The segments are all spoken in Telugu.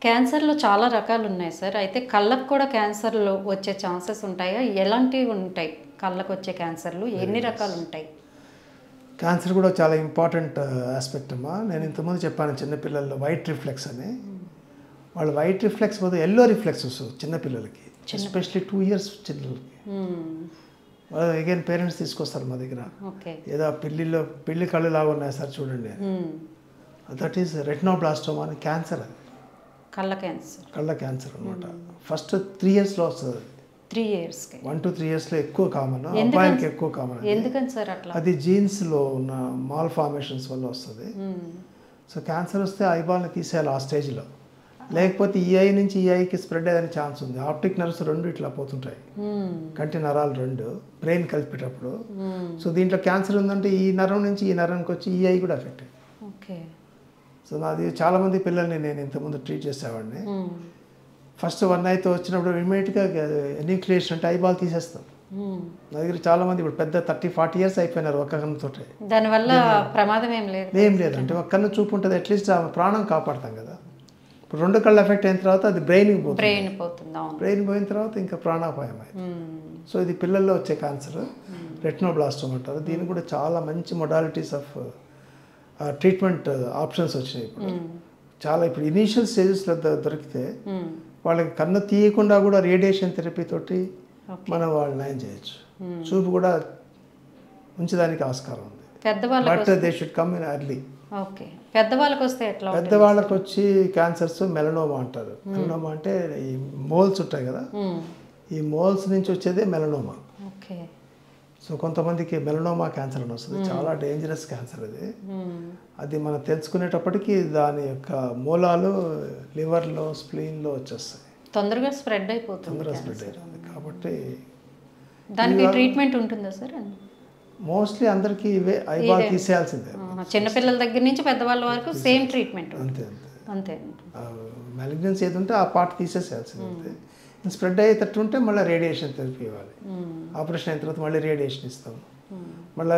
క్యాన్సర్‌లో చాలా రకాలున్నాయి సార్. అయితే కళ్ళకు కూడా క్యాన్సర్‌లు వచ్చే ఛాన్సెస్ ఉంటాయా? ఎలాంటివి ఉంటాయి? కళ్ళకొచ్చే క్యాన్సర్‌లు ఎన్ని రకాలుంటాయి? క్యాన్సర్ కూడా చాలా ఇంపార్టెంట్ ఆస్పెక్ట్ అమ్మా. నేను ఇంతకుముందు చెప్పాను చిన్నపిల్లల్లో వైట్ రిఫ్లెక్స్ అని. వాళ్ళు వైట్ రిఫ్లెక్స్ బదులు ఎల్లో రిఫ్లెక్స్ వస్తుంది చిన్నపిల్లలకి, ఎస్పెషలీ 2 years చిన్నలకి. వాళ్ళు అగైన్ పేరెంట్స్ తీసుకొస్తారు మా దగ్గర. ఓకే. ఏదో పిల్లి కళ్ళు లాగా ఉన్నాయి సార్ చూడండి. దట్ ఈస్ రెటినోబ్లాస్టోమా అని క్యాన్సర్. అది కళ్ళ క్యాన్సర్. కళ్ళ క్యాన్సర్ అనమాట. ఫస్ట్ 3 yearsలో వస్తుంది. 3 yearsకి 1 to 3 yearsలో ఎక్కువ కామన్, అబ్బాయిలకి ఎక్కువ కామన్. ఎందుకని సార్ అట్లా? అది జీన్స్లో ఉన్న మాల్ ఫార్మేషన్స్ వల్ల వస్తుంది. సో క్యాన్సర్ వస్తే ఐబాల్ని తీసేయాలి ఆ స్టేజ్లో, లేకపోతే ఈ ఐ నుంచి ఈ ఐకి స్ప్రెడ్ అయ్యే ఛాన్స్ ఉంది. ఆప్టిక్ నర్వ్స్ 2 ఇట్లా పోతుంటాయి, కంటి నరాలు 2 బ్రెయిన్ కలిపేటప్పుడు. సో దీంట్లో క్యాన్సర్ ఉందంటే ఈ నరం నుంచి ఈ నరంకి వచ్చి ఈ ఐ కూడా ఎఫెక్ట్ అయ్యింది. ఓకే. సో నాది చాలామంది పిల్లల్ని నేను ఇంతకుముందు ట్రీట్ చేసేవాడిని. ఫస్ట్ 1 ఐతో వచ్చినప్పుడు ఇమీడియట్గా ఎన్యూక్లియేషన్ అంటే ఐబాల్ తీసేస్తాం. నా దగ్గర చాలామంది ఇప్పుడు పెద్ద 30-40 years అయిపోయినారు ఒక కన్నుతో. దానివల్ల ప్రమాదం ఏం లేదు? ఏం లేదంటే ఒక కన్ను చూపు ఉంటుంది, అట్లీస్ట్ ప్రాణం కాపాడతాం కదా. ఇప్పుడు 2 కళ్ళు ఎఫెక్ట్ అయిన తర్వాత అది బ్రెయిన్కి పోతుంది. బ్రెయిన్ పోయిన తర్వాత ఇంకా ప్రాణాపాయం అయింది. సో ఇది పిల్లల్లో వచ్చే క్యాన్సర్, రెటినోబ్లాస్టోమా అంటారు. దీనికి కూడా చాలా మంచి మొడాలిటీస్ ఆఫ్ ట్రీట్మెంట్ ఆప్షన్స్ వచ్చినాయి ఇప్పుడు. చాలా ఇప్పుడు ఇనీషియల్ స్టేజెస్లో దొరికితే వాళ్ళకి కన్ను తీయకుండా కూడా రేడియేషన్ థెరపీ తోటి మనం వాళ్ళు నయం చేయొచ్చు. చూపు కూడా ఉంచడానికి ఆస్కారం ఉంది. But they should come in early. Okay. పెద్దవాళ్ళకి వస్తే ఎట్లా? పెద్దవాళ్ళకి వచ్చి క్యాన్సర్స్ మెలనోమా అంటారు. మెలనోమా అంటే ఈ మోల్స్ ఉంటాయి కదా, ఈ మోల్స్ నుంచి వచ్చేదే మెలనోమా. ఓకే. సో కొంతమందికి మెలనోమా క్యాన్సర్ అని వస్తుంది. చాలా డేంజరస్ క్యాన్సర్ అది. అది మనం తెలుసుకునేటప్పటికి దాని యొక్క మూలాలు లివర్లో, స్ప్లీన్లో వచ్చేస్తాయి. తొందరగా స్ప్రెడ్ అయిపోతుంది. కాబట్టి దానికి ట్రీట్మెంట్ ఉంటుందా సార్? మోస్ట్లీ అందరికీ ఇవే ఐబాల్ తీసేయాల్సిందే. చిన్నపిల్లల దగ్గర నుంచి పెద్దవాళ్ళ వరకు సేమ్ ట్రీట్మెంట్. అంతే అంతే. మెలిగ్నెన్సీ ఏది ఉంటే ఆ పార్ట్ తీసేసేయాల్సిందే. స్ప్రెడ్ అయ్యేటట్టు ఉంటే మళ్ళీ రేడియేషన్ థెరపీ ఇవ్వాలి. ఆపరేషన్ అయిన తర్వాత మళ్ళీ రేడియేషన్ ఇస్తాం. మళ్ళీ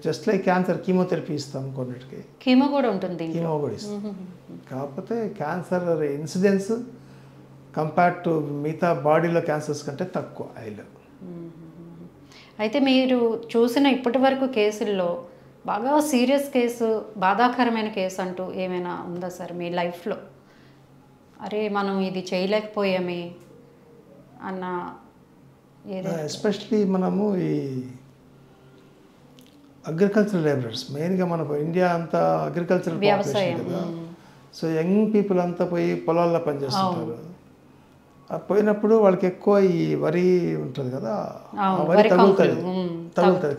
జస్ట్ లైక్ క్యాన్సర్ కీమోథెరపీ ఇస్తాం. కొన్నిటికి కీమో కూడా ఉంటుంది. కీమో కూడా ఇస్తాం. కాకపోతే క్యాన్సర్ ఇన్సిడెన్స్ కంపేర్డ్ టు మిగతా బాడీలో క్యాన్సర్స్ కంటే తక్కువ ఐలో. అయితే మీరు చూసిన ఇప్పటి వరకు కేసుల్లో బాగా సీరియస్ కేసు, బాధాకరమైన కేసు అంటూ ఏమైనా ఉందా సార్ మీ లైఫ్లో? అరే మనం ఇది చేయలేకపోయామే అన్న ఏదైనా? ఎస్పెషలీ మనము ఈ అగ్రికల్చరల్ లేబరర్స్, మెయిన్గా మన ఇండియా అంతా అగ్రికల్చరల్ వ్యవసాయం కదా. సో యంగ్ పీపుల్ అంతా పోయి పొలాల్లో పనిచేస్తుంటారు. పోయినప్పుడు వాళ్ళకి ఎక్కువ ఈ వరి ఉంటుంది కదా, ఆ వరి తగులుతుంది,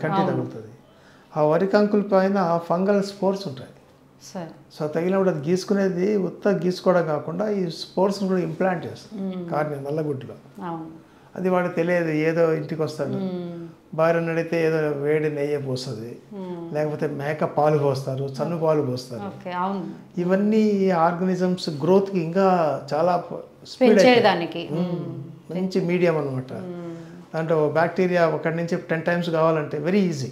కంటి తగులుతుంది. ఆ వరి కంకుల పైన ఫంగల్ స్పోర్స్ ఉంటాయి. సో తగిలినప్పుడు అది గీసుకునేది ఉత్త గీసుకోవడం కాకుండా ఈ స్పోర్స్ కూడా ఇంప్లాంట్ చేస్తుంది కార్నియా నల్లగుడ్డులో. అది వాడికి తెలియదు. ఏదో ఇంటికి వస్తాడు, భార్యను అడిగితే ఏదో వేడి నెయ్యి పోస్తుంది, లేకపోతే మేక పాలు పోస్తారు, సన్ను పాలు పోస్తారు. ఇవన్నీ ఆర్గానిజమ్స్ గ్రోత్కి ఇంకా చాలా స్పీడ్ అయ్యేదానికి మంచి మీడియం అనమాట. దాంట్లో బ్యాక్టీరియా 1 నుంచి 10 times కావాలంటే వెరీ ఈజీ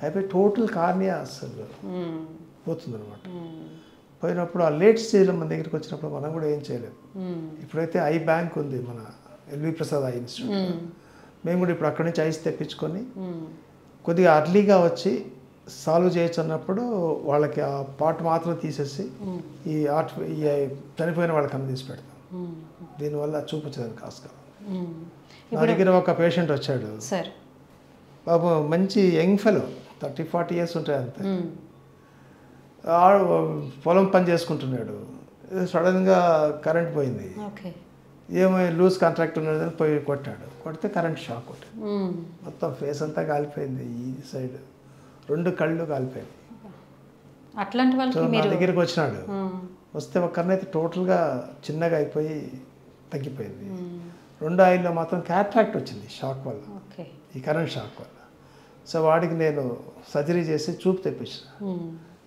అయిపోయి టోటల్ కార్నియా అసలు పోతుంది అనమాట. పోయినప్పుడు ఆ లేట్ స్టేజ్లో మన దగ్గరికి వచ్చినప్పుడు మనం కూడా ఏం చేయలేము. ఇప్పుడైతే ఐ బ్యాంక్ ఉంది మన ఎల్వి ప్రసాద్ ఐ ఇన్స్టిట్యూట్. మేము కూడా ఇప్పుడు అక్కడి నుంచి ఐస్ తెప్పించుకొని కొద్దిగా అర్లీగా వచ్చి సాల్వ్ చేయొచ్చు అన్నప్పుడు వాళ్ళకి ఆ పార్ట్ మాత్రం తీసేసి ఈ చనిపోయిన వాళ్ళకి అన్ని తీసి పెడతాం. దీనివల్ల చూపించడానికి ఆస్కారం. నా దగ్గర ఒక పేషెంట్ వచ్చాడు బాబు, మంచి యంగ్ ఫెలో, 30-40 years ఉంటాయి అంతే. పొలం పని చేసుకుంటున్నాడు. సడన్గా కరెంట్ పోయింది. ఏమో లూజ్ కాంట్రాక్ట్ ఉన్నదని పోయి కొట్టాడు. కొడితే కరెంట్ షాక్ కొట్టాడు. మొత్తం ఫేస్ అంతా కాలిపోయింది, ఈ సైడ్ 2 కళ్ళు కాలిపోయింది. అట్లాంటి వాళ్ళు నా దగ్గరికి వచ్చినాడు. వస్తే ఒకరినైతే టోటల్గా చిన్నగా అయిపోయి తగ్గిపోయింది. 2 ఐల్లో మాత్రం క్యాట్రాక్ట్ వచ్చింది షాక్ వల్ల, ఈ కరెంట్ షాక్ వల్ల. సో వాడికి నేను సర్జరీ చేసి చూపు తెప్పించిన.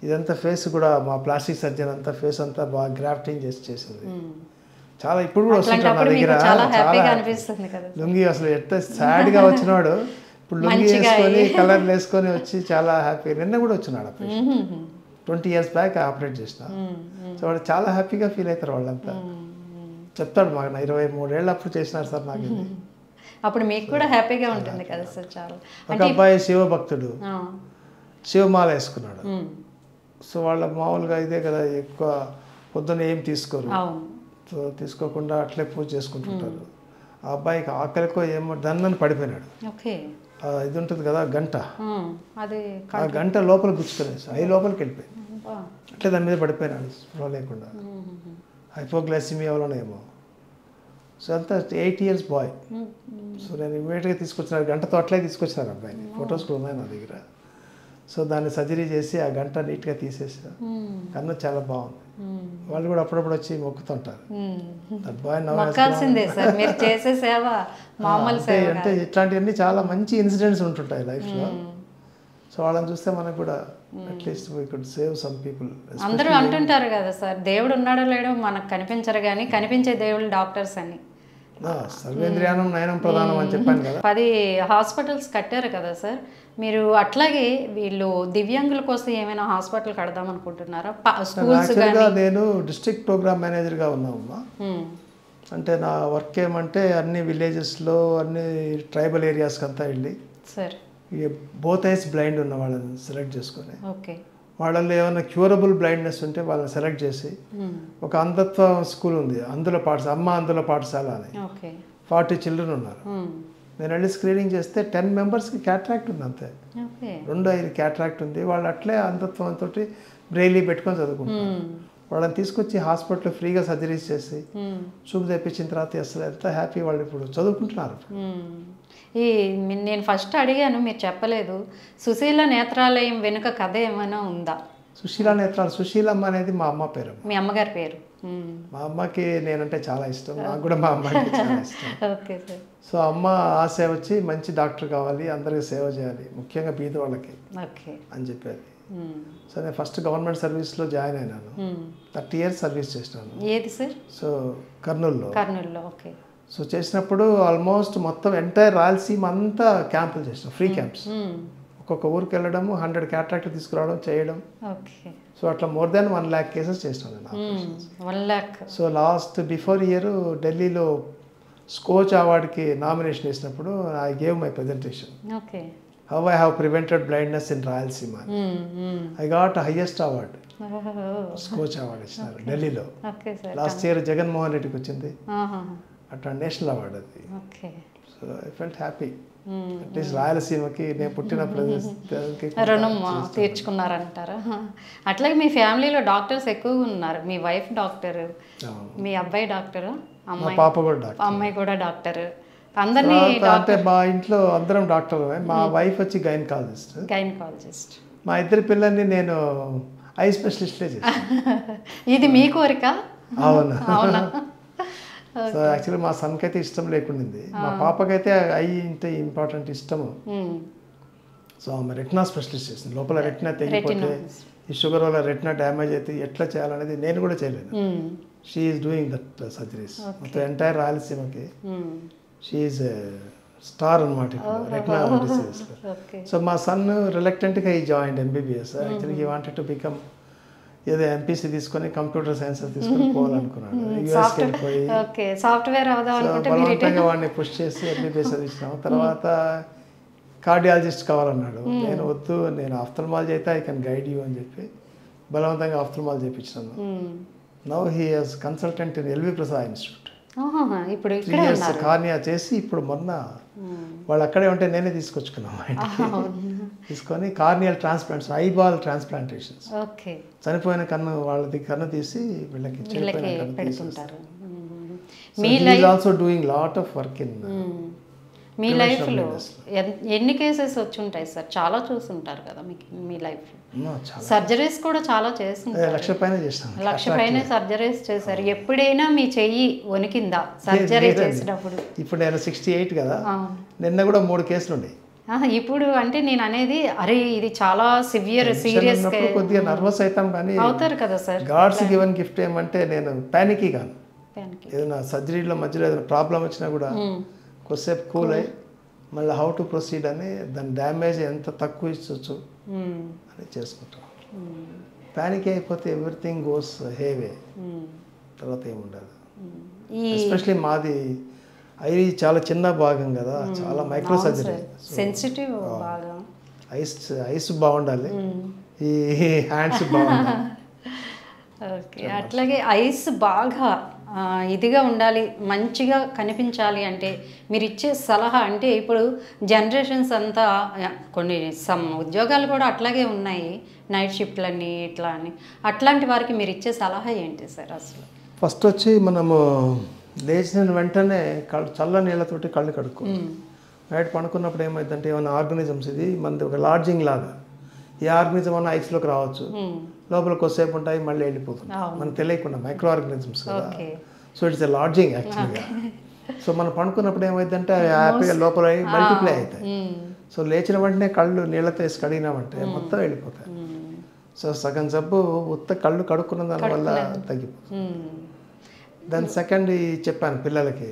ఇదంతా ఫేస్ కూడా మా ప్లాస్టిక్ సర్జన్ అంతా ఫేస్ అంతా బాగా గ్రాఫ్టింగ్ చేసింది. చాలా ఇప్పుడు కూడా వస్తుంటాడు నా దగ్గర. లుంగి అసలు ఎంత సాడ్గా వచ్చినాడు, ఇప్పుడు లుంగి వేసుకొని కలర్లు వేసుకొని వచ్చి చాలా హ్యాపీ. నిన్న కూడా వచ్చినాడు 20 years బ్యాక్ ఆపరేట్ చేసిన. సో వాడు చాలా హ్యాపీగా ఫీల్ అవుతారు వాళ్ళంతా. చెప్తాడు మాకు 23 ఏళ్ళు అప్పుడు చేసినారు సార్ నాకు ఇది. అప్పుడు మీకు కూడా హ్యాపీగా ఉంటుంది కదా సార్. చాలా ఒక అబ్బాయి శివభక్తుడు, శివమాల వేసుకున్నాడు. సో వాళ్ళ మామూలుగా ఇదే కదా, ఎక్కువ పొద్దున్న ఏం తీసుకోరు. సో తీసుకోకుండా అట్లే పూజ చేసుకుంటుంటారు. ఆ అబ్బాయికి ఆకలికో ఏమో దన్నని పడిపోయినాడు. ఇది ఉంటుంది కదా గంట, ఆ గంట లోపల గుచ్చుకునేసి అవి లోపలికి వెళ్ళిపోయింది. అట్లే దాని మీద పడిపోయినాడు స్పృహ లేకుండా. హైపోగ్లైసిమియా వలన ఏమో. సో అంతా 8 years బాయ్. సో నేను ఇమీడియట్గా తీసుకొచ్చినారు, గంటతో అట్లే తీసుకొచ్చినారు అబ్బాయిని. ఫొటోస్ కూడా ఉన్నాయి నా దగ్గర. సో దాన్ని సర్జరీ చేసి ఆ గంట నీట్గా తీసేసిన. కన్ను చాలా బాగుంది. వాళ్ళు కూడా అప్పుడప్పుడు వచ్చి మొక్కుతుంటారు. అంటే ఇట్లాంటివన్నీ చాలా మంచి ఇన్సిడెంట్స్ ఉంటుంటాయి లైఫ్లో. సో వాళ్ళని చూస్తే మనకు కూడా at least we could save some people. అందరూ అంటుంటారు కదా సార్, దేవుడు ఉన్నాడో లేడో మనకు కనిపించరు కానీ కనిపించే దేవుళ్ళు డాక్టర్స్ అని. సర్వేంద్రియానం నయనం ప్రధానం అని చెప్పాను కదా. 10 హాస్పిటల్స్ కట్టారు కదా సార్. మీరు అట్లాగే వీళ్ళు దివ్యాంగుల కోసం ఏమైనా హాస్పిటల్ కడదాం అనుకుంటున్నారా? స్కూల్స్ నేను డిస్ట్రిక్ట్ ప్రోగ్రామ్ మేనేజర్గా ఉన్నామమ్మా. అంటే నా వర్క్ ఏమంటే అన్ని విలేజెస్లో అన్ని ట్రైబల్ ఏరియాస్కి అంతా వెళ్ళి సార్ బోత్ ఐస్ బ్లైండ్ ఉన్న వాళ్ళని సెలెక్ట్ చేసుకొని, ఓకే, వాళ్ళల్లో ఏమైనా క్యూరబుల్ బ్లైండ్నెస్ ఉంటే వాళ్ళని సెలెక్ట్ చేసి, ఒక అంధత్వ స్కూల్ ఉంది అందుల పాఠశాల, అమ్మ అందుల పాఠశాల అని, 40 children ఉన్నారు. నేను వెళ్ళి స్క్రీనింగ్ చేస్తే 10 members క్యాట్రాక్ట్ ఉంది అంతే. 2-5 క్యాట్రాక్ట్ ఉంది. వాళ్ళు అట్లే అంధత్వంతో బ్రెయిలీ పెట్టుకొని చదువుకుంటారు. వాళ్ళని తీసుకొచ్చి హాస్పిటల్లో ఫ్రీగా సర్జరీస్ చేసి చూపు తెప్పించిన తర్వాత అసలు ఎంత హ్యాపీ వాళ్ళు ఇప్పుడు చదువుకుంటున్నారు. నేను ఫస్ట్ అడిగాను, మీరు చెప్పలేదు. సుశీల నేత్రాలయం వెనుక కథ ఏమైనా ఉందా? సుశీల నేత్రాలు, సుశీలమ్మ అనేది మా అమ్మ పేరు. మీ అమ్మగారి పేరు? మా అమ్మకి నేనంటే చాలా ఇష్టం, నాకు కూడా మా అమ్మకి చాలా ఇష్టం. Okay sir. సో అమ్మ ఆశ వచ్చి మంచి డాక్టర్ కావాలి, అందరికీ సేవ చేయాలి, ముఖ్యంగా బీద వాళ్ళకి అని చెప్పేది. సో నేను ఫస్ట్ గవర్నమెంట్ సర్వీస్లో జాయిన్ అయినాను. 30 years సర్వీస్ చేసినాను. ఏది సార్? సో కర్నూలులో. ఓకే. సో చేసినప్పుడు ఆల్మోస్ట్ మొత్తం ఎంటైర్ రాయలసీమ అంతా క్యాంపులు చేసినాం, ఫ్రీ క్యాంప్స్. ఒక్కొక్క ఊరికి వెళ్ళడము, 100 క్యాట్రాక్ట్ తీసుకురావడం, చేయడం. సో అట్లా more than 1 lakh కేసెస్ చేసినాను నేను. 1 lakh. So last before year ఢిల్లీలో స్కోచ్ అవార్డ్కి నామినేషన్ వేసినప్పుడు I gave my presentation. Okay. How I have prevented blindness in Rayalaseema. I got highest award. Skoch award ఇచ్చినారు ఢిల్లీలో. లాస్ట్ ఇయర్ జగన్మోహన్ రెడ్డికి వచ్చింది. అట్లా నేషనల్ అవార్డ్ అది. So I felt happy. At least రాయలసీమకి నేను పుట్టిన రుణం తీర్చుకున్నారంటారా? అట్లాగే మీ ఫ్యామిలీలో డాక్టర్స్ ఎక్కువగా ఉన్నారు. మీ వైఫ్ డాక్టర్, మీ అబ్బాయి డాక్టర్, పాప కూడా డాక్టర్, అమ్మాయి కూడా డాక్టర్. అందరినీ అంటే మా ఇంట్లో అందరం డాక్టర్. మా వైఫ్ వచ్చి గైనకాలజిస్ట్. మా 2 పిల్లల్ని నేను ఐ స్పెషలిస్ట్లే చేశాను. ఇది మీ కోరిక? అవును. సో యాక్చువల్లీ మా సన్కి అయితే ఇష్టం లేకుండింది, మా పాపకైతే ఐ అంటే ఇంపార్టెంట్ ఇష్టము. సో ఆమె రెటినా స్పెషలిస్ట్ చేసింది. లోపల రెటినా తెగిపోతే, ఈ షుగర్ వల్ల రెటినా డ్యామేజ్ అయితే ఎట్లా చేయాలనేది నేను కూడా చేయలేను. She is doing that surgeries మొత్తం ఎంటైర్ రాయలసీమకి. షీ ఈజ్ స్టార్ అనమాట రెటినా డిసీజెస్. సో మా సన్ రిలక్టెంట్గా ఈ join MBBS. Actually he wanted to become ఏదో ఎంపీసీ తీసుకొని కంప్యూటర్ సైన్సెస్ తీసుకొని పోవాలనుకున్నాడు. యూఎస్కి వెళ్ళిపోయి బలవంతంగా వాడిని పుష్ చేసి MBBS చదివించినాము. తర్వాత కార్డియాలజిస్ట్ కావాలన్నాడు. నేను వద్దు, నేను ఆఫ్థల్మాలజీ అయితే ఐ కెన్ గైడ్ యూ అని చెప్పి బలవంతంగా ఆఫ్థల్మాలజీ చేయించినాను. Now he has consultant in LV Prasad institute. ఇప్పుడు 3 years కార్నియా చేసి ఇప్పుడు మొన్న వాళ్ళు అక్కడే ఉంటే నేనే తీసుకొచ్చుకున్నాను తీసుకొని కార్నియల్ ట్రాన్స్ప్లాంట్స్, ఐబాల్ ట్రాన్స్ప్లాంటేషన్స్. చనిపోయిన కన్ను వాళ్ళది కన్ను తీసి వీళ్ళకి పెడుతుంటారు. Also doing lot of work in. మీ లైఫ్లో ఎన్ని కేసెస్ వచ్చి ఉంటాయి సార్? చాలా చూస్తుంటారు కదా మీ లైఫ్లో. సర్జరీస్ కూడా చాలా చేస్తుంటారు. 1,00,000 పైన చేస్తాను. 1,00,000 పైన సర్జరీస్ చేశారు. ఎప్పుడైనా మీ చెయ్యి వణికిందా సర్జరీ చేసినప్పుడు? ఇప్పుడు నేను 68 కదా, నిన్న కూడా 3 కేసులు ఉన్నాయి. ఇప్పుడు అంటే నేను అనేది, అరే ఇది చాలా సీరియస్ కొద్దిగా నర్వస్ అవుతాం కానీ అవుతారు కదా సార్. గాడ్స్ గివెన్ గిఫ్ట్ ఏమంటే నేను ప్యానిక్ కాను. ఏదైనా సర్జరీలో మధ్యలో ఏదైనా ప్రాబ్లం వచ్చినా కూడా కొద్దిసేపు కూల్ అయ్యి మళ్ళీ హౌ టు ప్రొసీడ్ అని, దాని డ్యామేజ్ ఎంత తక్కువ ఇచ్చవచ్చు అని చేసుకుంటాం. ప్యానిక్ అయిపోతే ఎవ్రీథింగ్ గోస్ హేవే, మ్మ్. తర్వాత ఏముండదు. ఈ ఎస్పెషలీ మాది ఐ చాలా చిన్న భాగం కదా, చాలా మైక్రో సర్జరీ, సెన్సిటివ్ బాగా. ఐస్ బాగుండాలి, ఈ హ్యాండ్స్ బాగుండాలి. ఓకే, అట్లాగే ఐస్ బాగా ఇదిగా ఉండాలి, మంచిగా కనిపించాలి అంటే మీరు ఇచ్చే సలహా అంటే ఇప్పుడు జనరేషన్స్ అంతా కొన్ని ఉద్యోగాలు కూడా అట్లాగే ఉన్నాయి, నైట్ షిఫ్ట్లని ఇట్లా అని, అట్లాంటి వారికి మీరు ఇచ్చే సలహా ఏంటి సార్ అసలు? ఫస్ట్ వచ్చి మనము లేచిన వెంటనే చల్ల నీళ్ళతోటి కళ్ళు కడుక్కో. నైట్ పడుకున్నప్పుడు ఏమైందంటే ఏమైనా ఆర్గానిజమ్స్, ఇది మనది ఒక లాడ్జింగ్ లాగా, ఏ ఆర్గానిజం అన్న ఐస్లోకి రావచ్చు, లోపల కొద్దిసేపు ఉంటాయి మళ్ళీ వెళ్ళిపోతుంది, మనకు తెలియకుండా మైక్రో ఆర్గానిజమ్స్ కదా. సో ఇట్స్ ఎ లాడ్జింగ్ యాక్చువల్గా. సో మనం పడుకున్నప్పుడు ఏమైందంటే అవి హ్యాపీగా లోపల మల్టిప్లై అవుతాయి. సో లేచిన వెంటనే కళ్ళు నీళ్ళతో వేసి కడిగినామంటే మొత్తం వెళ్ళిపోతాయి. సో సగం జబ్బు ఉత్త కళ్ళు కడుక్కున్న దానివల్ల తగ్గిపోతుంది. దాని సెకండ్ చెప్పాను పిల్లలకి,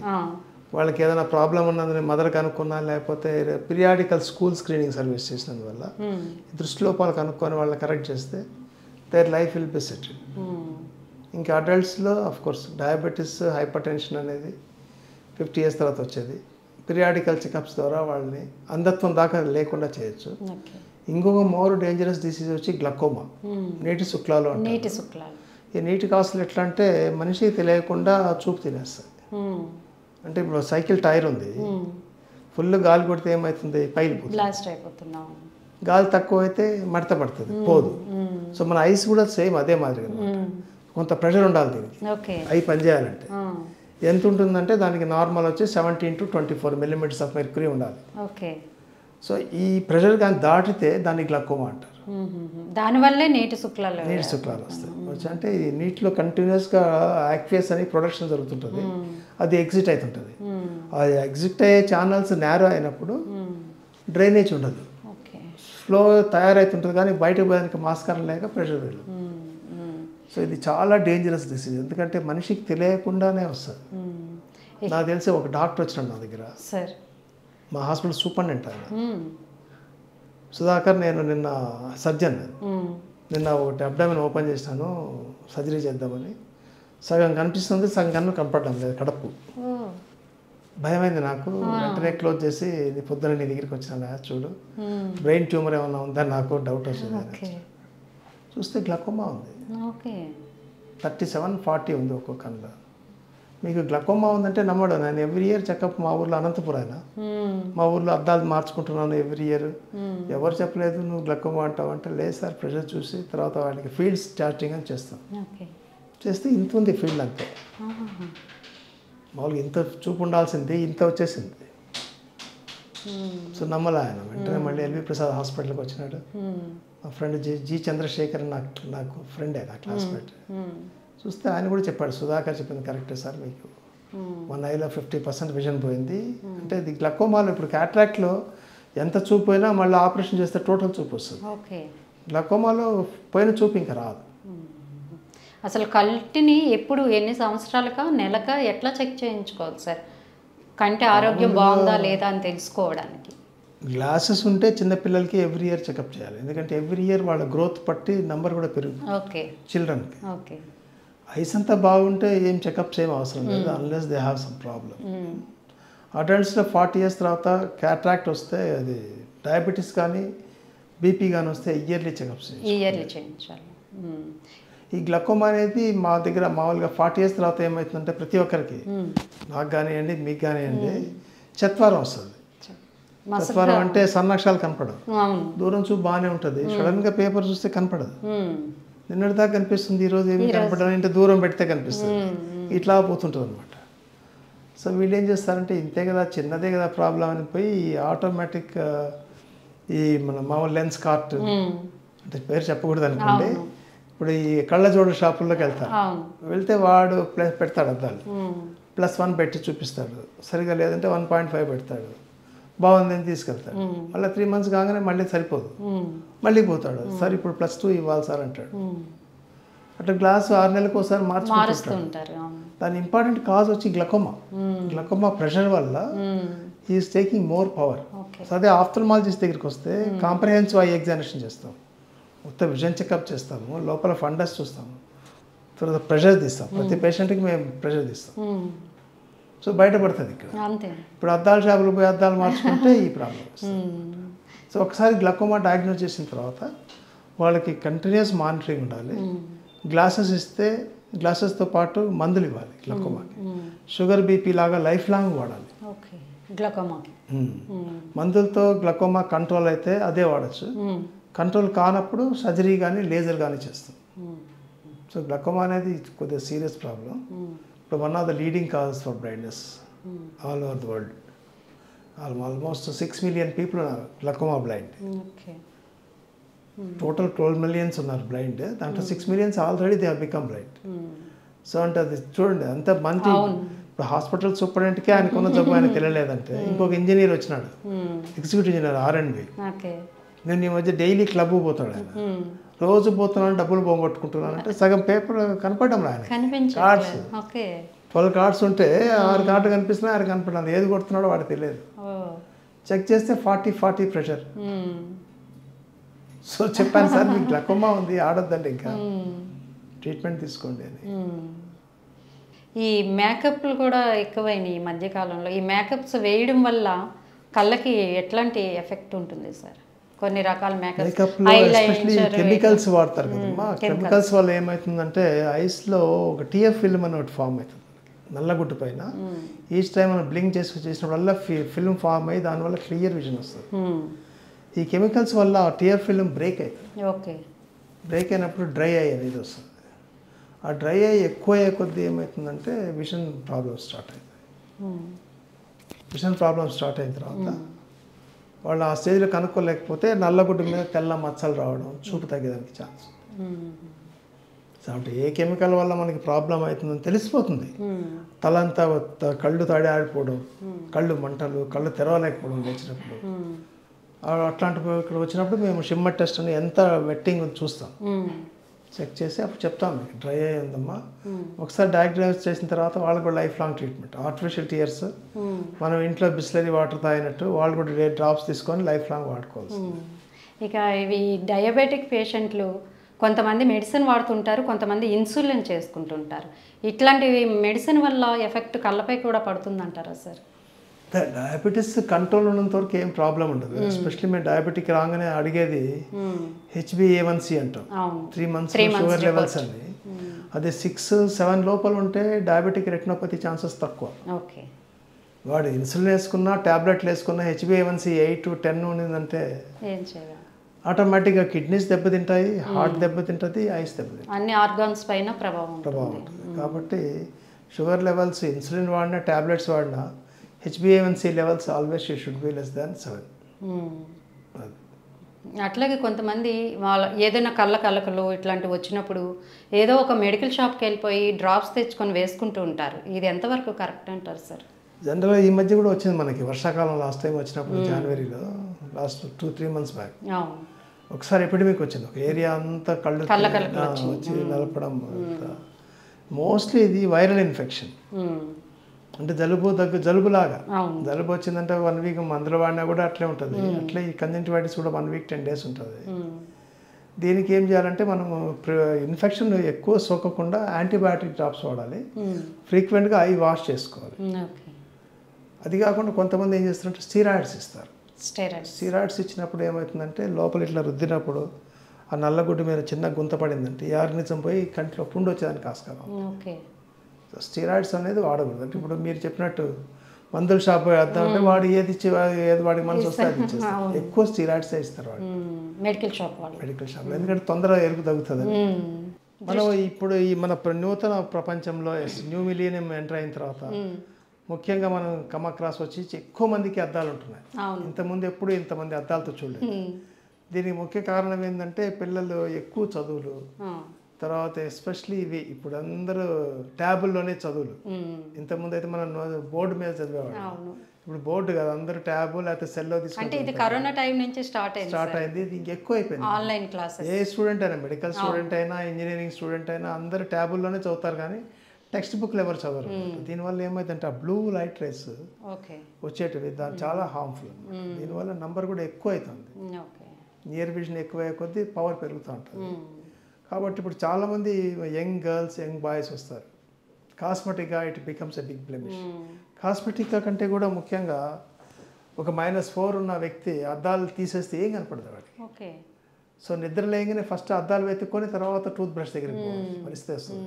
వాళ్ళకి ఏదైనా ప్రాబ్లం ఉన్నదని మదర్ కనుక్కున్నా, లేకపోతే పీరియాడికల్ స్కూల్ స్క్రీనింగ్ సర్వీస్ చేసినందువల్ల దృష్టిలోపాలు కనుక్కొని వాళ్ళని కరెక్ట్ చేస్తే their life will be settle. ఇంకా అడల్ట్స్లో కోర్స్ డయాబెటీస్, హైపర్ టెన్షన్ అనేది 50 years తర్వాత వచ్చేది. పీరియాడికల్ చెకప్స్ ద్వారా వాళ్ళని అంధత్వం దాకా లేకుండా చేయొచ్చు. ఇంకొక మోర్ డేంజరస్ డిసీజ్ వచ్చి గ్లకోమా, నీటి శుక్లాలు అంటారు. ఈ నీటి కాసులు ఎట్లా అంటే మనిషికి తెలియకుండా చూపు తినేస్తాయి. అంటే ఇప్పుడు సైకిల్ టైర్ ఉంది, ఫుల్ గాలి కొడితే ఏమవుతుంది, పైలిపోతుంది. గాలి తక్కువ అయితే మడత పడుతుంది, పోదు. సో మన ఐస్ కూడా సేమ్ అదే మాదిరిగా కొంత ప్రెషర్ ఉండాలి దీనికి, ఐ పనిచేయాలంటే. ఎంత ఉంటుందంటే దానికి నార్మల్ వచ్చి 17 to 24 millimeters ఆఫ్ మెర్క్యూరీ ఉండాలి. సో ఈ ప్రెషర్ కానీ దాటితే దాన్ని గ్లకోమా అంటారు. దానివల్లే నీటి శుక్లాలు వస్తాయి. అంటే ఈ నీటిలో కంటిన్యూస్గా యాక్వేస్ అని ప్రొడక్షన్ జరుగుతుంటుంది, అది ఎగ్జిట్ అవుతుంటుంది. అది ఎగ్జిట్ అయ్యే ఛానల్స్ నేరో అయినప్పుడు డ్రైనేజ్ ఉండదు, ఫ్లో తయారవుతుంటుంది, కానీ బయటకు పోయడానికి మాస్కారం లేక ప్రెషర్ వెళ్ళు. సో ఇది చాలా డేంజరస్ డిసీజ్, ఎందుకంటే మనిషికి తెలియకుండానే వస్తుంది. నాకు తెలిసి ఒక డాక్టర్ వచ్చినాడు నా దగ్గర, మా హాస్పిటల్ సూపరింటెండెంట్ ఆయన సుధాకర్. నేను నిన్న సర్జన్, నిన్న ఒకటి అబ్డామిన్ ఓపెన్ చేసినాను సర్జరీ చేద్దామని. సగం కనిపిస్తుంది, సగం కనపడడం లేదు, కడుపు. భయమైంది నాకు, వెంటనే క్లోజ్ చేసి పొద్దున నీ దగ్గరికి వచ్చినా, చూడు బ్రెయిన్ ట్యూమర్ ఏమన్నా ఉందని నాకు డౌట్ వచ్చింది. చూస్తే గ్లకోమా ఉంది, 37-40 ఉంది ఒక్కొక్క కన్నులో. మీకు గ్లకోమా ఉందంటే నమ్మడు. నేను ఎవ్రీ ఇయర్ చెకప్, మా ఊర్లో అనంతపురం ఆయన, మా ఊర్లో అద్దాలు మార్చుకుంటున్నాను ఎవ్రీ ఇయర్. ఎవరు చెప్పలేదు నువ్వు గ్లకోమా అంటావు అంటే, లేదు సార్ ప్రెషర్ చూసి తర్వాత వాళ్ళకి ఫీల్డ్ స్టార్టింగ్ అని చేస్తాం. చేస్తే ఇంత ఉంది ఫీల్డ్, అంతే. మామూలుగా ఇంత చూపు ఉండాల్సింది ఇంత వచ్చేసింది. సో నమ్మలే ఆయన. వెంటనే మళ్ళీ ఎల్వి ప్రసాద్ హాస్పిటల్కి వచ్చినాడు. మా ఫ్రెండ్ జి చంద్రశేఖర్, నాకు ఫ్రెండే, నా క్లాస్మేట్. చూస్తే ఆయన కూడా చెప్పాడు, సుధాకర్ చెప్పింది కరెక్టే సార్, మీకు 1 ఐలో 50% విజన్ పోయింది. అంటే ఇది గ్లకోమాలో ఇప్పుడు క్యాట్రాక్ట్లో ఎంత చూపు పోయినా మళ్ళీ ఆపరేషన్ చేస్తే టోటల్ చూపు వస్తుంది. గ్లకోమాలో పోయిన చూపు ఇంకా రాదు. అసలు కంటిని ఎప్పుడు ఎన్ని సంవత్సరాలకా నెలకా ఎట్లా చెక్ చేయించుకోవాలి సార్, కంటి ఆరోగ్యం బాగుందా లేదా అని తెలుసుకోవడానికి? గ్లాసెస్ ఉంటే చిన్నపిల్లలకి ఎవ్రీ ఇయర్ చెకప్ చేయాలి, ఎందుకంటే ఎవ్రీ ఇయర్ వాళ్ళ గ్రోత్ పట్టి నెంబర్ కూడా పెరుగుతుంది చిల్డ్రన్కి. ఐస్ అంతా బాగుంటే ఏం చెకప్స్ ఏం అవసరం లేదు, unless they have some problem. అడల్ట్స్లో 40 years తర్వాత క్యాట్రాక్ట్ వస్తే, అది డయాబెటీస్ కానీ బీపీ కానీ వస్తే ఇయర్లీ చెకప్స్ చేయించాలి. ఈ గ్లకోమా అనేది మా దగ్గర మామూలుగా 40 years తర్వాత ఏమవుతుందంటే ప్రతి ఒక్కరికి, నాకు కానివ్వండి మీకు కానివ్వండి, చత్వారం వస్తుంది. చత్వారం అంటే సన్నక్షరాలు కనపడదు, దూరం చూపు బాగానే ఉంటుంది, సడన్గా పేపర్ చూస్తే కనపడదు. నిన్నటి దాకా కనిపిస్తుంది, ఈరోజు ఏమి కనపడదు, ఇంత దూరం పెడితే కనిపిస్తుంది, ఇట్లా పోతుంటుంది అనమాట. సో వీళ్ళు ఏం చేస్తారంటే ఇంతే కదా, చిన్నదే కదా ప్రాబ్లం అని పోయి ఆటోమేటిక్ ఈ మన మామూలు లెన్స్ కార్ట్, అంటే పేరు చెప్పకూడదు అనుకోండి, ఇప్పుడు ఈ కళ్ళజోడు షాపుల్లోకి వెళ్తే వాడు ప్లస్ పెడతాడు అద్దాలు, +1 పెట్టి చూపిస్తాడు, సరిగా లేదంటే 1.5 పెడతాడు, బాగుందని తీసుకెళ్తాడు. మళ్ళీ 3 months కాగానే మళ్ళీ సరిపోదు, మళ్ళీ పోతాడు, సార్ ఇప్పుడు +2 ఇవ్వాలి సార్ అంటాడు. అట్లా గ్లాసు 6 నెలలకు ఒకసారి మార్చుకుంటారు. దాని ఇంపార్టెంట్ కాజ్ వచ్చి గ్లకోమా ప్రెషర్ వల్ల is taking more power. So అదే ఆఫ్థల్మాలజిస్ట్ దగ్గరికి వస్తే కాంప్రహెన్సివ్ ఐ ఎగ్జామినేషన్ చేస్తాం, మొత్తం విజన్ చెకప్ చేస్తాము, లోపల ఫండస్ చూస్తాము, తర్వాత ప్రెషర్ తీస్తాం. ప్రతి పేషెంట్కి మేము ప్రెషర్ తీస్తాం. సో బయటపడుతుంది ఇక్కడ. అంతే. ఇప్పుడు అద్దాల షాపులు పోయి అద్దాలు మార్చుకుంటే ఈ ప్రాబ్లం వస్తుంది. సో ఒకసారి గ్లకోమా డయాగ్నోస్ చేసిన తర్వాత వాళ్ళకి కంటిన్యూస్ మానిటరింగ్ ఉండాలి. గ్లాసెస్ ఇస్తే గ్లాసెస్తో పాటు మందులు ఇవ్వాలి. గ్లకోమాకి షుగర్ బీపీ లాగా లైఫ్ లాంగ్ వాడాలి. ఓకే. గ్లకోమాకి మందులతో గ్లకోమా కంట్రోల్ అయితే అదే వాడచ్చు. కంట్రోల్ కానప్పుడు సర్జరీ కానీ లేజర్ కానీ చేస్తాం. సో గ్లకోమా అనేది కొద్దిగా సీరియస్ ప్రాబ్లం. ఇప్పుడు one of the leading causes for blindness all over the world. Almost 6 million people ఉన్నారు గ్లకోమా బ్లైండ్. టోటల్ 12 millions ఉన్నారు బ్లైండ్. దాంట్లో 6 millions already they have become blind. So అంటే అది చూడండి అంత మంచి. ఇప్పుడు హాస్పిటల్ సూపరింటెండెంట్కి ఆయనకున్న జబ్బు ఆయన తెలియలేదంటే ఇంకొక ఇంజనీర్ వచ్చినాడు, ఎగ్జిక్యూటివ్ ఇంజనీర్ R&B. నేను ఈ మధ్య డైలీ క్లబ్ పోతాడు ఆయన. రోజు పోతున్నాను, డబ్బులు పోగొట్టుకుంటున్నాను అంటే సగం పేపర్ కనపడడం ఆయన. కార్డ్స్ 12 కార్డ్స్ ఉంటే 6 కార్డు కనిపిస్తున్నా, 6 కనపడాలి. ఏది కొడుతున్నాడో వాడికి తెలియదు. చెక్ చేస్తే 40 ప్రెషర్. సో చెప్పాను సార్ మీకు గ్లకోమా ఉంది, ఆడొద్దండి, ఇంకా ట్రీట్మెంట్ తీసుకోండి అని. ఈ మేకప్లు కూడా ఎక్కువైనాయి ఈ మధ్యకాలంలో. ఈ మేకప్స్ వేయడం వల్ల కళ్ళకి ఎట్లాంటి ఎఫెక్ట్ ఉంటుంది సార్? కొన్ని రకాల మేకప్లో ఎస్పెషల్లీ కెమికల్స్ వాడతారు కదమ్మా. కెమికల్స్ వల్ల ఏమవుతుందంటే ఐస్లో ఒక TF ఫిల్మ్ అని ఒకటి ఫామ్ అవుతుంది నల్లగుడ్డు పైన. ఈచ్ టైం మనం బ్లింక్ చేసినప్పుడల్లా ఫిల్మ్ ఫామ్ అయ్యి దానివల్ల క్లియర్ విజన్ వస్తుంది. ఈ కెమికల్స్ వల్ల TF ఫిల్మ్ బ్రేక్ అవుతుంది. ఓకే. బ్రేక్ అయినప్పుడు డ్రై ఐ అనేది వస్తుంది. ఆ డ్రై ఐ ఎక్కువ అయ్యే కొద్దీ ఏమవుతుందంటే విజన్ ప్రాబ్లమ్స్ స్టార్ట్ అవుతాయి. విజన్ ప్రాబ్లమ్స్ స్టార్ట్ అయిన తర్వాత వాళ్ళు ఆ స్టేజ్లో కనుక్కోలేకపోతే నల్లగుడ్డు మీద తెల్ల మచ్చలు రావడం, చూపు తగ్గేదానికి ఛాన్స్. సో అంటే ఏ కెమికల్ వల్ల మనకి ప్రాబ్లం అవుతుందని తెలిసిపోతుంది. తలంతా కళ్ళు తాడి ఆడిపోవడం, కళ్ళు మంటలు, కళ్ళు తెరవలేకపోవడం లేచినప్పుడు. అట్లాంటివి ఇక్కడ వచ్చినప్పుడు మేము షిమ్మర్ టెస్ట్ అని ఎంత వెట్టింగ్ చూస్తాం, చెక్ చేసి అప్పుడు చెప్తాం మీకు డ్రై అయ్యి ఉందమ్మా. ఒకసారి డయాగ్నోస్ చేసిన తర్వాత వాళ్ళకు కూడా life long treatment. Artificial tears మనం ఇంట్లో బిస్లరీ వాటర్ తాగినట్టు వాళ్ళు కూడా డ్రాప్స్ తీసుకొని లైఫ్ లాంగ్ వాడుకోవాల్సి. ఇక ఇవి డయాబెటిక్ పేషెంట్లు కొంతమంది మెడిసిన్ వాడుతుంటారు, కొంతమంది ఇన్సులిన్ చేసుకుంటుంటారు. ఇట్లాంటివి మెడిసిన్ వల్ల ఎఫెక్ట్ కళ్ళపై కూడా పడుతుందంటారా సార్? డయాబెటీస్ కంట్రోల్ ఉన్నంత వరకు ఏం ప్రాబ్లం ఉండదు. ఎస్పెషల్లీ మేము డయాబెటిక్ రాగానే అడిగేది HbA1c అంటాం, 3 months షుగర్ లెవెల్స్ అని. అదే 6-7 లోపల ఉంటే డయాబెటిక్ రెటినోపతి ఛాన్సెస్ తక్కువ. ఓకే. వాడు ఇన్సులిన్ వేసుకున్నా, ట్యాబ్లెట్లు వేసుకున్నా HbA1c 8-10 ఉండిందంటే ఏం చేయాలి? ఆటోమేటిక్గా కిడ్నీస్ దెబ్బతింటాయి, హార్ట్ దెబ్బతింటుంది, ఐస్ దెబ్బతింటుంది, అన్ని ఆర్గాన్స్ పైన ప్రభావం ఉంటుంది. కాబట్టి షుగర్ లెవెల్స్ ఇన్సులిన్ వాడినా, ట్యాబ్లెట్స్ వాడినా HbA1c levels always should be less than 7. అట్లాగే కొంతమంది వాళ్ళ ఏదైనా కళ్ళకలు ఇట్లాంటివి వచ్చినప్పుడు ఏదో ఒక మెడికల్ షాప్కి వెళ్ళిపోయి డ్రాప్స్ తెచ్చుకొని వేసుకుంటూ ఉంటారు. ఇది ఎంతవరకు కరెక్ట్ అంటారు సార్? జనరల్గా ఈ మధ్య కూడా వచ్చింది మనకి వర్షాకాలం. లాస్ట్ టైం వచ్చినప్పుడు జనవరిలో, లాస్ట్ 2-3 months బ్యాక్ ఒకసారి ఎపిడమిక్ వచ్చింది. ఒక ఏరియా అంతా కళ్ళు వచ్చి నలపడం. మోస్ట్లీ ఇది వైరల్ ఇన్ఫెక్షన్. అంటే జలుబులాగా జలుబు వచ్చిందంటే 1 week మందులు వాడినా కూడా అట్లే ఉంటుంది. అట్లే ఈ కంజంక్టివైటిస్ కూడా 1 week 10 days ఉంటుంది. దీనికి ఏం చేయాలంటే మనము ఇన్ఫెక్షన్ ఎక్కువ సోకకుండా యాంటీబయాటిక్ డ్రాప్స్ వాడాలి. ఫ్రీక్వెంట్గా ఐ వాష్ చేసుకోవాలి. అది కాకుండా కొంతమంది ఏం చేస్తారంటే స్టీరాయిడ్స్ ఇస్తారు. స్టీరాయిడ్స్ ఇచ్చినప్పుడు ఏమవుతుందంటే లోపల ఇట్లా రుద్దినప్పుడు ఆ నల్లగుడ్డు మీద చిన్న గుంత పడిందంటే ఈ ఆర్గనిజం పోయి కంటిలో పుండు వచ్చేదానికి ఆస్కారం. స్టీరాయిడ్స్ అనేది వాడకూడదు. అంటే ఇప్పుడు మీరు చెప్పినట్టు మందుల షాప్ వేద్దామంటే వాడు ఏది వాడికి మనసు వస్తే అది ఇచ్చేస్తారు. ఎక్కువ స్టీరాయిడ్స్ ఇస్తారు వాడు మెడికల్ షాప్లో, ఎందుకంటే తొందరగా ఎరుపు తగ్గుతుంది. మనం ఇప్పుడు ఈ మన నూతన ప్రపంచంలో న్యూ మిలీనియం ఎంటర్ అయిన తర్వాత ముఖ్యంగా మనం కమక్రాస్ వచ్చి ఎక్కువ మందికి అద్దాలు ఉంటున్నాయి. ఇంతకుముందు ఎప్పుడు ఇంతమంది అద్దాలతో చూడలేదు. దీనికి ముఖ్య కారణం ఏంటంటే పిల్లలు ఎక్కువ చదువులు, తర్వాత ఎస్పెషలీ ఇవి ఇప్పుడు అందరూ ట్యాబుల్లోనే చదువులు. ఇంతకుముందు అయితే మనం బోర్డు మీద చదివేవాడు, ఇప్పుడు బోర్డు కదా, అందరూ ట్యాబ్ లేకపోతే సెల్లో తీసుకుంటే. ఇది కరోనా టైం నుంచి స్టార్ట్ అయింది. ఇది ఇంకెక్కువ అయిపోయింది. ఆన్లైన్ క్లాసెస్ ఏ స్టూడెంట్ అయినా, మెడికల్ స్టూడెంట్ అయినా, ఇంజనీరింగ్ స్టూడెంట్ అయినా అందరూ ట్యాబుల్లోనే చదువుతారు, కానీ టెక్స్ట్ బుక్లు ఎవరు చదవరు. దీనివల్ల ఏమైందంటే ఆ బ్లూ లైట్ రేస్ వచ్చేటివి దాని చాలా హార్మ్ఫుల్. దీనివల్ల నంబర్ కూడా ఎక్కువ అవుతుంది. నియర్ విజన్ ఎక్కువయ్యే కొద్దీ పవర్ పెరుగుతూ ఉంటుంది. కాబట్టి ఇప్పుడు చాలామంది యంగ్ గర్ల్స్ యంగ్ బాయ్స్ వస్తారు, కాస్మెటిక్గా it becomes a big blemish. కాస్మెటిక్గా కంటే కూడా ముఖ్యంగా ఒక -4 ఉన్న వ్యక్తి అద్దాలు తీసేస్తే ఏం కనపడదు వాడికి. ఓకే. సో నిద్ర లేగానే ఫస్ట్ అద్దాలు వెతుక్కొని తర్వాత టూత్ బ్రష్ దగ్గరికి పోవాల్సిన పరిస్థితి వస్తుంది.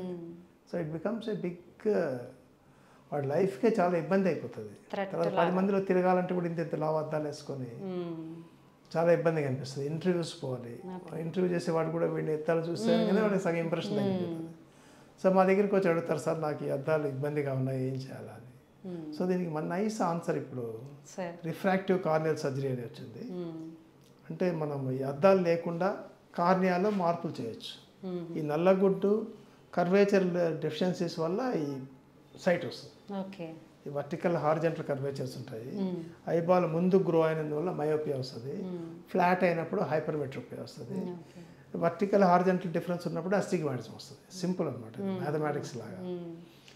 So it becomes a big, వాడి లైఫ్కే చాలా ఇబ్బంది అయిపోతుంది. తర్వాత 10 మందిలో తిరగాలంటే కూడా ఇంత లావు అద్దాలు వేసుకొని చాలా ఇబ్బందిగా అనిపిస్తుంది. ఇంటర్వ్యూస్ పోవాలి, ఇంటర్వ్యూ చేసేవాడు కూడా వీడిని ఎత్తాలు చూస్తే వాడికి సగం ఇంప్రెషన్ తగ్గిపోతుంది. సో మా దగ్గరికి వచ్చి అడుగుతారు, సార్ నాకు ఈ అద్దాలు ఇబ్బందిగా ఉన్నాయి, ఏం చేయాలని. సో దీనికి మన నైస్ ఆన్సర్ ఇప్పుడు రిఫ్రాక్టివ్ కార్నియల్ సర్జరీ అని వచ్చింది. అంటే మనం ఈ అద్దాలు లేకుండా కార్నియాలో మార్పులు చేయొచ్చు. ఈ నల్లగుడ్డు కర్వేచర్ డెఫిషియన్సీస్ వల్ల ఈ సైట్ వస్తుంది. ఓకే. ఈ వర్టికల్ హారిజంటల్ కర్వేచర్స్ ఉంటాయి. ఐబాల్ ముందు గ్రో అయినందువల్ల మయోపియా వస్తుంది, ఫ్లాట్ అయినప్పుడు హైపర్మెట్రోపియా వస్తుంది. వర్టికల్ హారిజంటల్ డిఫరెన్స్ ఉన్నప్పుడు అస్టిగ్మాటిజం వస్తుంది. సింపుల్ అనమాట, మ్యాథమెటిక్స్ లాగా.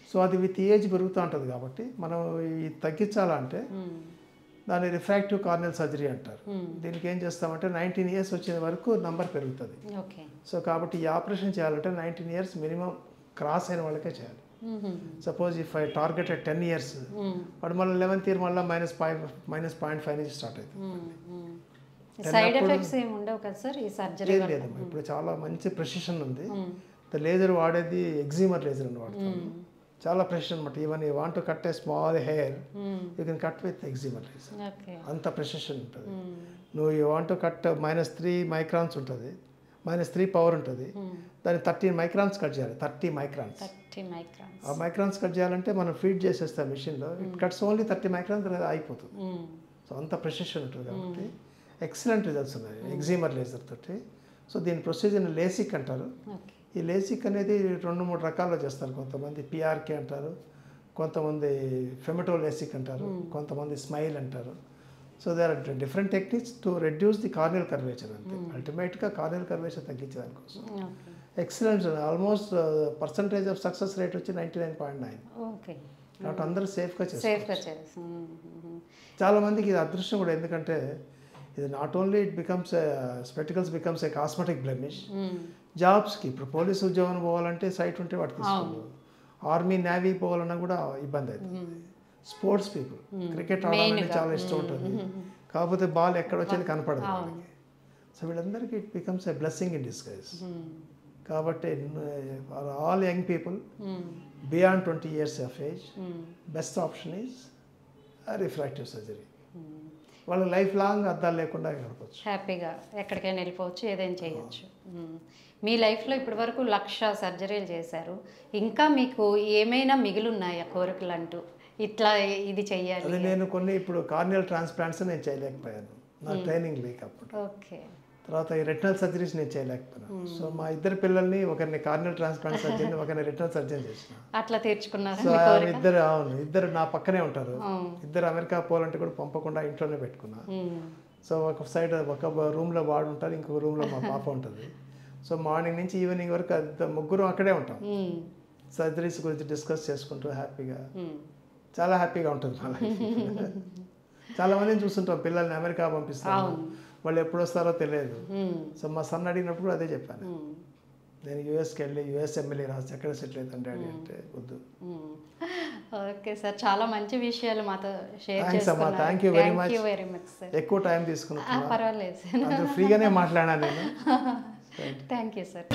సో అది విత్ ఏజ్ పెరుగుతూ ఉంటుంది. కాబట్టి మనం ఈ తగ్గించాలంటే దాన్ని రిఫ్రాక్టివ్ కార్నియల్ సర్జరీ అంటారు. దీనికి ఏం చేస్తామంటే 19 ఇయర్స్ వచ్చే వరకు నంబర్ పెరుగుతుంది. సో కాబట్టి ఈ ఆపరేషన్ చేయాలంటే 19 ఇయర్స్ మినిమం క్రాస్ అయిన వాళ్ళకే చేయాలి. Suppose if I target 10 years, వాడు మళ్ళీ 11th ఇయర్ మళ్ళీ -0.5 నుంచి స్టార్ట్ అవుతుంది. సైడ్ ఎఫెక్ట్స్ ఏమి ఉండవు కదా సార్ ఈ సర్జరీ? లేదమ్మా, ఇప్పుడు చాలా మంచి ప్రెసిషన్ ఉంది. లేజర్ వాడేది ఎగ్జిమర్ లేజర్ అని వాడతాం. చాలా ప్రెసిషన్ అనమాట. Even you want to cut a small hair you can cut with excimer laser. అంత ప్రెసిషన్ ఉంటుంది. నువ్వు you want to cut -3 microns ఉంటుంది, -3 పవర్ ఉంటుంది. దాన్ని 13 మైక్రాన్స్ కట్ చేయాలి. 30 మైక్రాన్స్. ఆ మైక్రాన్స్ కట్ చేయాలంటే మనం ఫీడ్ చేసేస్తాం మిషన్లో. ఇట్ కట్స్ ఓన్లీ 30 మైక్రాన్స్ అయిపోతుంది. సో అంత ప్రెసిషన్ ఉంటుంది. కాబట్టి ఎక్సలెంట్ రిజల్ట్స్ ఉన్నాయి ఎగ్జిమర్ లేజర్ తోటి. సో దీని ప్రొసీజర్ని లేసిక్ అంటారు. ఈ లేసిక్ అనేది 2-3 రకాల్లో చేస్తారు. కొంతమంది పిఆర్కే అంటారు, కొంతమంది ఫెమటో లేసిక్ అంటారు, కొంతమంది స్మైల్ అంటారు. So they are different techniques to reduce the corneal curvature. అంతే అల్టిమేట్గా కార్నియల్ కర్వేచర్ తగ్గించేదానికోసం. Excellent, almost percentage of success rate వచ్చి 99.9. కాబట్టి అందరూ సేఫ్గా చేస్తారు. చాలామందికి ఇది అదృష్టం కూడా, ఎందుకంటే ఇది not only it becomes spectacles becomes a cosmetic blemish. జాబ్స్కి ఇప్పుడు పోలీసు ఉద్యోగం పోవాలంటే సైట్ ఉంటే వాటికి తీసుకోవాలి. ఆర్మీ నేవీ పోవాలన్నా కూడా ఇబ్బంది అవుతుంది. స్పోర్ట్స్ పీపుల్ క్రికెట్ ఆడాలని చాలా ఇష్టం ఉంటుంది, కాకపోతే బాల్ ఎక్కడ వచ్చేది కనపడదు వాళ్ళకి. సో వీళ్ళందరికీ it becomes a blessing in disguise. కాబట్టి all young people beyond 20 years of age, best option is refractive surgery. వాళ్ళ లైఫ్ లాంగ్ అద్దాలు లేకుండా గడపచ్చు, హ్యాపీగా ఎక్కడికైనా వెళ్ళిపోవచ్చు, ఏదైనా చేయొచ్చు. మీ లైఫ్లో ఇప్పటి వరకు 1,00,000 సర్జరీలు చేశారు. ఇంకా మీకు ఏమైనా మిగిలిన్నాయా కోరికలు అంటూ, ఇట్లా ఇది చెయ్యాలి? అది నేను కొన్ని ఇప్పుడు కార్నియల్ ట్రాన్స్ప్లాంట్స్ నేను చేయలేకపోయాను, నా ట్రైనింగ్ లేక అప్పుడు. ఓకే. తర్వాత ఈ రెటినల్ సర్జరీస్ నేను చేయలేకపోయాను. సో మా ఇద్దరు పిల్లల్ని, ఒకరిని కార్నియల్ ట్రాన్స్ప్లాంట్ సర్జన్, ఒకరిని రెటినల్ సర్జన్ చేసిన. అట్లా తీర్చుకున్నారు. సో ఇద్దరు నా పక్కనే ఉంటారు. ఇద్దరు అమెరికా పోవాలంటే కూడా పంపకుండా ఇంట్లోనే పెట్టుకున్నా. సో ఒక సైడ్ ఒక రూమ్లో వాడు ఉంటారు, ఇంకొక రూమ్లో మా పాప ఉంటుంది. సో మార్నింగ్ నుంచి ఈవినింగ్ వరకు ముగ్గురు అక్కడే ఉంటాం. సర్జరీస్ గురించి డిస్కస్ చేసుకుంటూ హ్యాపీగా, చాలా హ్యాపీగా ఉంటుంది మా లైఫ్. చాలామందిని చూస్తుంటాం, పిల్లల్ని అమెరికా పంపిస్తాను, వాళ్ళు ఎప్పుడు వస్తారో తెలియదు. సో మా సన్ అడిగినప్పుడు కూడా అదే చెప్పాను, నేను యూఎస్కి వెళ్ళి యూఎస్ ఎమ్మెల్యే రాసి ఎక్కడ సెటిల్ అవుతాను డాడీ అంటే వద్దు. ఓకే సార్, చాలా మంచి విషయాలు మాతో షేర్ చేసుకున్నారు. Thank you very much sir. ఎక్కువ టైం తీసుకున్నాను, పర్వాలేదు సార్, ఫ్రీగానే మాట్లాడాను నేను. Thank you sir.